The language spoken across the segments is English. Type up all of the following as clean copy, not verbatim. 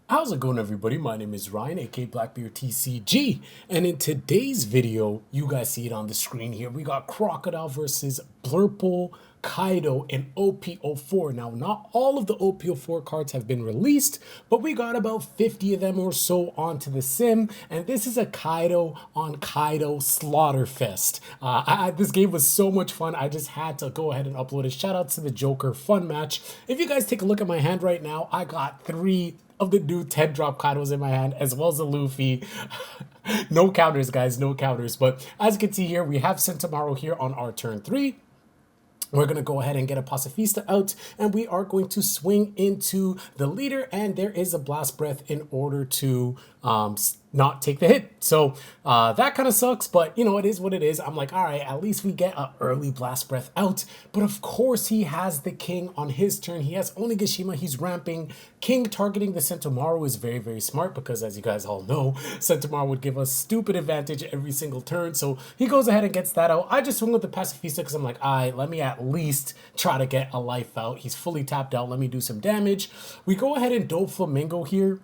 How's it going, everybody? My name is Ryan, aka Blackbeard TCG, and in today's video, you guys see it on the screen here, we got Crocodile versus Blurple, Kaido, and OP04. Now, not all of the OP04 cards have been released, but we got about 50 of them or so onto the sim, and this is a Kaido on Kaido Slaughterfest. This game was so much fun, I just had to go ahead and upload it. Shout out to the Joker fun match. If you guys take a look at my hand right now, I got 3 of the new 10 drop Kaidos in my hand, as well as the Luffy. No counters, guys, no counters. But as you can see here, we have Sentomaru here on our turn 3. We're going to go ahead and get a Pacifista out, and we are going to swing into the leader, and there is a Blast Breath in order to not take the hit. So that kind of sucks, but you know, it is what it is. I'm like, all right, at least we get an early Blast Breath out. But of course, he has the King on his turn. He has Onigashima, he's ramping. King targeting the Sentomaru is very, very smart because, as you guys all know, Sentomaru would give us stupid advantage every single turn. So he goes ahead and gets that out. I just swing with the Pacifista because I'm like, all right, let me at least try to get a life out. He's fully tapped out. Let me do some damage. We go ahead and Doflamingo here.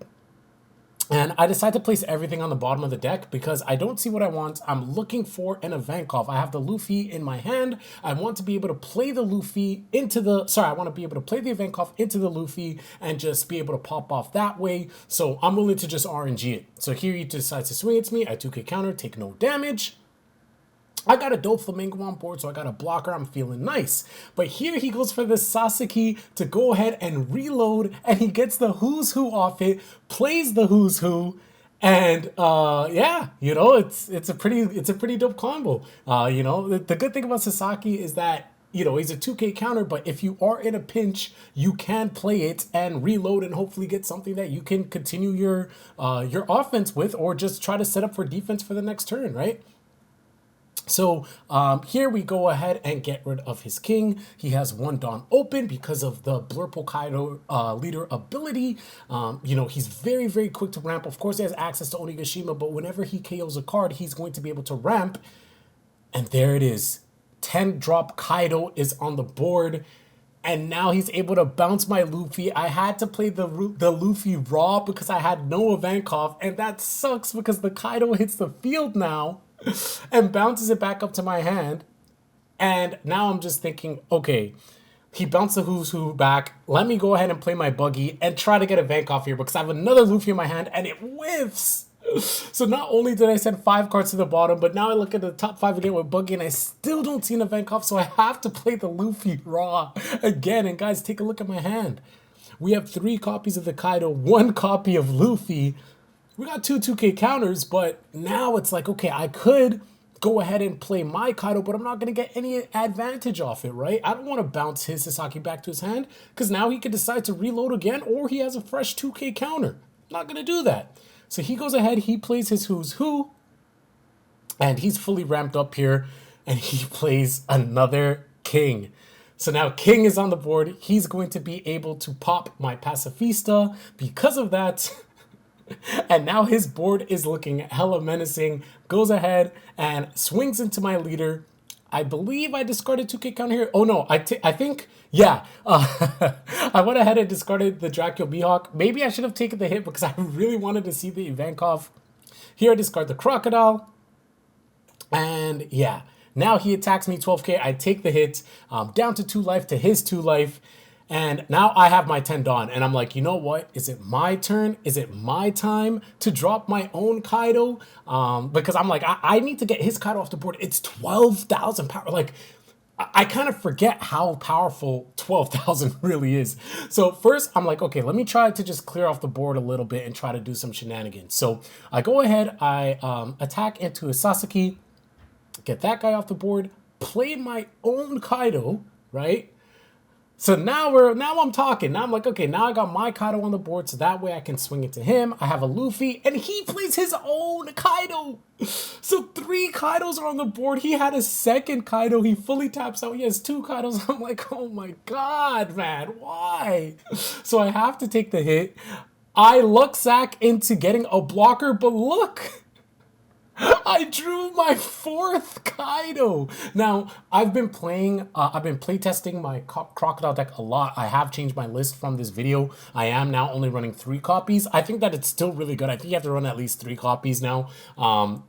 And I decide to place everything on the bottom of the deck because I don't see what I want. I'm looking for an Ivankov. I have the Luffy in my hand. I want to be able to play the Luffy into the... Sorry, I want to be able to play the Ivankov into the Luffy and just be able to pop off that way. So I'm willing to just RNG it. So here he decides to swing at me. I 2k counter, take no damage. I got a Doflamingo on board, so I got a blocker. I'm feeling nice. But here he goes for the Sasaki to go ahead and reload, and he gets the Who's Who off it, plays the Who's Who, and yeah, you know, it's a pretty dope combo. You know, the good thing about Sasaki is that, you know, he's a 2k counter, but if you are in a pinch, you can play it and reload and hopefully get something that you can continue your offense with, or just try to set up for defense for the next turn, right? So here we go ahead and get rid of his king. He has 1 Dawn open because of the Blurple Kaido leader ability. You know, he's very, very quick to ramp. Of course, he has access to Onigashima, but whenever he KOs a card, he's going to be able to ramp. And there it is. 10 drop Kaido is on the board. And now he's able to bounce my Luffy. I had to play the Luffy raw because I had no Ivankov. And that sucks because the Kaido hits the field now and bounces it back up to my hand. And now I'm just thinking, okay, he bounced the Who's Who back. Let me go ahead and play my Buggy and try to get a Ivankov here because I have another Luffy in my hand and it whiffs. So not only did I send 5 cards to the bottom, but now I look at the top 5 again with Buggy and I still don't see an Ivankov, so I have to play the Luffy raw again. And guys, take a look at my hand. We have 3 copies of the Kaido, 1 copy of Luffy. We got 2k counters, but now it's like, okay, I could go ahead and play my Kaido, but I'm not going to get any advantage off it, right? I don't want to bounce his Sasaki back to his hand because now he could decide to reload again, or he has a fresh 2k counter. Not going to do that. So he goes ahead, he plays his Who's Who, and he's fully ramped up here, and he plays another King. So now King is on the board. He's going to be able to pop my Pacifista because of that. And now his board is looking hella menacing. Goes ahead and swings into my leader. I believe I discarded 2k counter here. Oh no, I think, yeah. I went ahead and discarded the Dracula Mihawk. Maybe I should have taken the hit because I really wanted to see the Ivankov. Here I discard the Crocodile. And yeah, now he attacks me 12k. I take the hit, down to 2 life to his 2 life. And now I have my 10 Dawn, and I'm like, you know what? Is it my turn? Is it my time to drop my own Kaido? Because I'm like, I need to get his Kaido off the board. It's 12,000 power. Like, I kind of forget how powerful 12,000 really is. So first, I'm like, okay, let me try to just clear off the board a little bit and try to do some shenanigans. So I go ahead, I attack into a Sasaki, get that guy off the board, play my own Kaido, right? So now I'm talking. Now I'm like, okay, now I got my Kaido on the board, so that way I can swing it to him. I have a Luffy, and he plays his own Kaido. So 3 Kaidos are on the board. He had a second Kaido. He fully taps out. He has 2 Kaidos. I'm like, oh my God, man, why? So I have to take the hit. I luck sack into getting a blocker, but look. I drew my fourth Kaido. Now, I've been playtesting my Crocodile deck a lot. I have changed my list from this video. I am now only running 3 copies. I think that it's still really good. I think you have to run at least 3 copies now.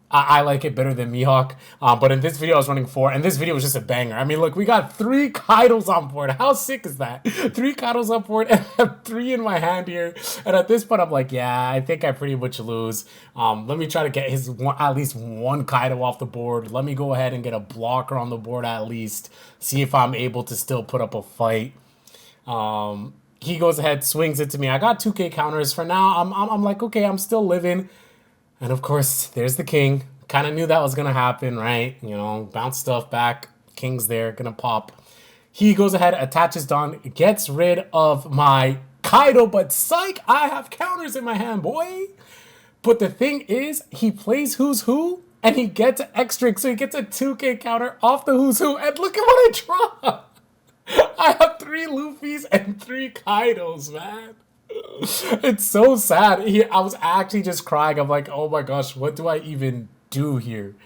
I like it better than Mihawk. But in this video, I was running 4, and this video was just a banger. I mean, look, we got 3 Kaidos on board. How sick is that? 3 Kaidos on board, and I have 3 in my hand here. And at this point, I'm like, yeah, I think I pretty much lose. Let me try to get at least one Kaido off the board. Let me go ahead and get a blocker on the board at least. See if I'm able to still put up a fight. He goes ahead, swings it to me. I got 2K counters. For now, I'm like, okay, I'm still living. And of course, there's the king. Kind of knew that was going to happen, right? You know, bounce stuff back. King's there, going to pop. He goes ahead, attaches Dawn, gets rid of my Kaido, but psych, I have counters in my hand, boy. But the thing is, he plays Who's Who, and he gets an extra, so he gets a 2K counter off the Who's Who, and look at what I draw. I have 3 Luffys and 3 Kaidos, man. It's so sad. I was actually just crying. I'm like, oh my gosh, what do I even do here?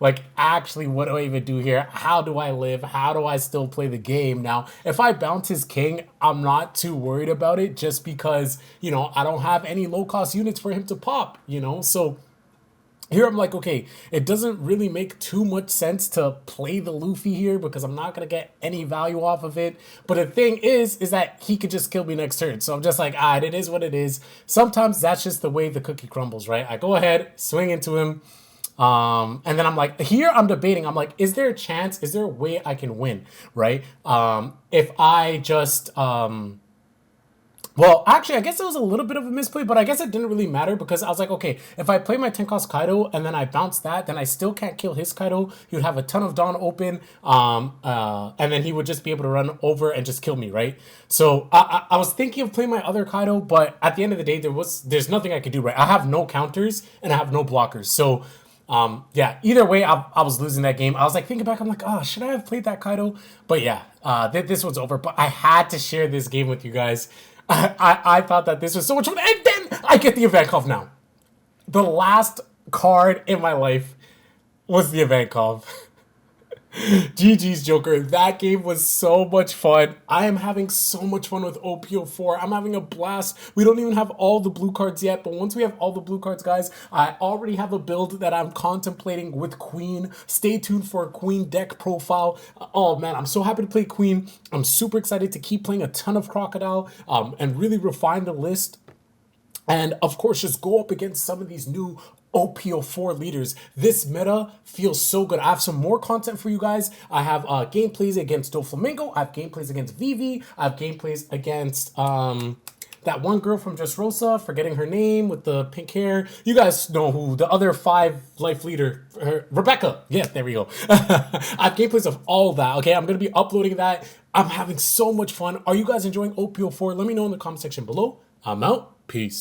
Like, actually, what do I even do here? How do I live? How do I still play the game? Now, if I bounce his king, I'm not too worried about it just because, you know, I don't have any low-cost units for him to pop, you know? So here I'm like, okay, it doesn't really make too much sense to play the Luffy here because I'm not going to get any value off of it. But the thing is that he could just kill me next turn. So I'm just like, it is what it is. Sometimes that's just the way the cookie crumbles, right? I go ahead, swing into him. And then I'm like, here I'm debating. I'm like, is there a chance? Is there a way I can win, right? If I just, well, actually, I guess it was a little bit of a misplay, but I guess it didn't really matter because I was like, okay, if I play my 10 cost Kaido and then I bounce that, then I still can't kill his Kaido. He would have a ton of Dawn open, and then he would just be able to run over and just kill me, right? So I was thinking of playing my other Kaido, but at the end of the day, there's nothing I could do, right? I have no counters and I have no blockers. So yeah, either way, I was losing that game. I was like, thinking back, I'm like, oh, should I have played that Kaido? But yeah, this one's over. But I had to share this game with you guys. I thought that this was so much fun. And then I get the event call now. The last card in my life was the event call. GG's Joker. That game was so much fun. I am having so much fun with OP04. I'm having a blast. We don't even have all the blue cards yet, but once we have all the blue cards, guys, I already have a build that I'm contemplating with Queen. Stay tuned for a Queen deck profile. Oh man, I'm so happy to play Queen. I'm super excited to keep playing a ton of Crocodile and really refine the list. And of course, just go up against some of these new OP04 leaders. This meta feels so good. I have some more content for you guys. I have gameplays against Doflamingo. I have gameplays against Vivi. I have gameplays against that one girl from Just Rosa, forgetting her name, with the pink hair. You guys know who, the other 5 life leader, Rebecca. Yeah, there we go. I have gameplays of all that, okay? I'm going to be uploading that. I'm having so much fun. Are you guys enjoying OP04? Let me know in the comment section below. I'm out. Peace.